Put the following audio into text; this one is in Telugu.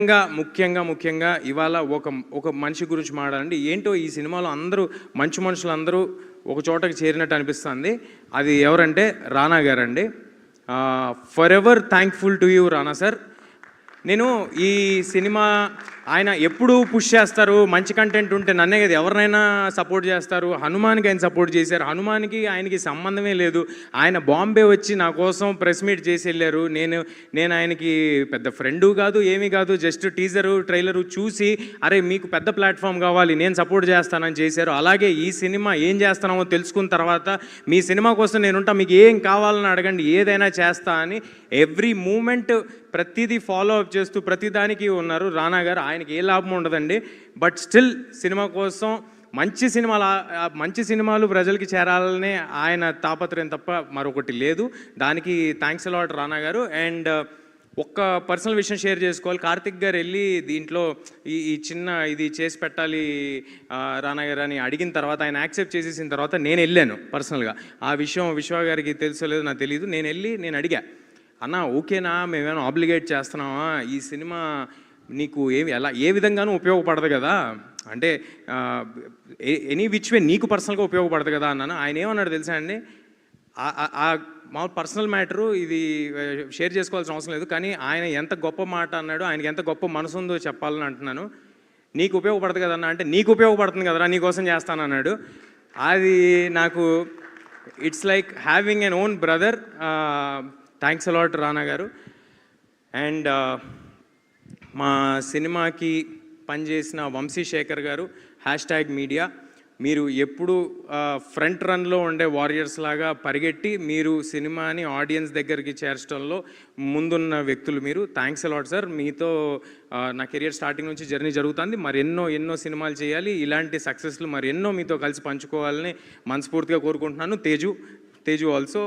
ముఖ్యంగా ఇవాళ ఒక మనిషి గురించి మాట్లాడండి. ఏంటో ఈ సినిమాలో అందరూ మంచి మనుషులందరూ ఒక చోటకి చేరినట్టు అనిపిస్తుంది. అది ఎవరంటే రానా గారండి. For ever thankful to you Rana sir. నేను ఈ సినిమా ఆయన ఎప్పుడు పుష్ చేస్తారు, మంచి కంటెంట్ ఉంటే నన్నే కదా ఎవరినైనా సపోర్ట్ చేస్తారు. హనుమాన్కి ఆయన సపోర్ట్ చేశారు. హనుమాన్కి ఆయనకి సంబంధమే లేదు. ఆయన బాంబే వచ్చి నా కోసం ప్రెస్ మీట్ చేసి వెళ్ళారు. నేను ఆయనకి పెద్ద ఫ్రెండు కాదు, ఏమీ కాదు, జస్ట్ టీజరు ట్రైలరు చూసి అరే మీకు పెద్ద ప్లాట్ఫామ్ కావాలి, నేను సపోర్ట్ చేస్తానని చేశారు. అలాగే ఈ సినిమా ఏం చేస్తున్నామో తెలుసుకున్న తర్వాత మీ సినిమా కోసం నేనుంటా, మీకు ఏం కావాలని అడగండి, ఏదైనా చేస్తా అని ఎవ్రీ మూమెంట్ ప్రతిదీ ఫాలో అప్ చేస్తూ ప్రతిదానికి ఉన్నారు రానా గారు. ఆయనకి ఏ లాభం ఉండదండి, బట్ స్టిల్ సినిమా కోసం మంచి సినిమాలు ప్రజలకి చేరాలనే ఆయన తాపత్రయం తప్ప మరొకటి లేదు. దానికి థ్యాంక్స్ అలాట్ రానా గారు. అండ్ ఒక్క పర్సనల్ విషయం షేర్ చేసుకోవాలి. కార్తిక్ గారు వెళ్ళి దీంట్లో ఈ చిన్న ఇది చేసి పెట్టాలి రానా గారు అని అడిగిన తర్వాత ఆయన యాక్సెప్ట్ చేసేసిన తర్వాత నేను వెళ్ళాను పర్సనల్గా. ఆ విషయం విశ్వ గారికి తెలుసో లేదో నాకు తెలియదు. నేను అడిగా, అన్న ఓకేనా, మేమేమైనా ఆబ్లిగేట్ చేస్తున్నామా, ఈ సినిమా నీకు ఏ విధంగానూ ఉపయోగపడదు కదా, అంటే ఎనీ విచ్ వే నీకు పర్సనల్గా ఉపయోగపడదు కదా అన్నాను. ఆయన ఏమన్నాడు తెలుసా అండి, మా పర్సనల్ మ్యాటరు, ఇది షేర్ చేసుకోవాల్సిన అవసరం లేదు, కానీ ఆయన ఎంత గొప్ప మాట అన్నాడు, ఆయనకి ఎంత గొప్ప మనసు ఉందో చెప్పాలని అంటున్నాను. నీకు ఉపయోగపడదు కదన్నా అంటే, నీకు ఉపయోగపడుతుంది కదరా, నీకోసం చేస్తాను అన్నాడు. అది నాకు it's like having an own brother. Thanks a lot Rana గారు. అండ్ మా సినిమాకి పనిచేసిన వంశీశేఖర్ గారు, #మీడియా, మీరు ఎప్పుడు ఫ్రంట్ రన్లో ఉండే వారియర్స్ లాగా పరిగెట్టి మీరు సినిమాని ఆడియన్స్ దగ్గరికి చేర్చడంలో ముందున్న వ్యక్తులు మీరు. Thanks a lot sir. మీతో నా కెరియర్ స్టార్టింగ్ నుంచి జర్నీ జరుగుతుంది. మరి ఎన్నో సినిమాలు చేయాలి, ఇలాంటి సక్సెస్లు మరి ఎన్నో మీతో కలిసి పంచుకోవాలని మనస్ఫూర్తిగా కోరుకుంటున్నాను. తేజు ఆల్సో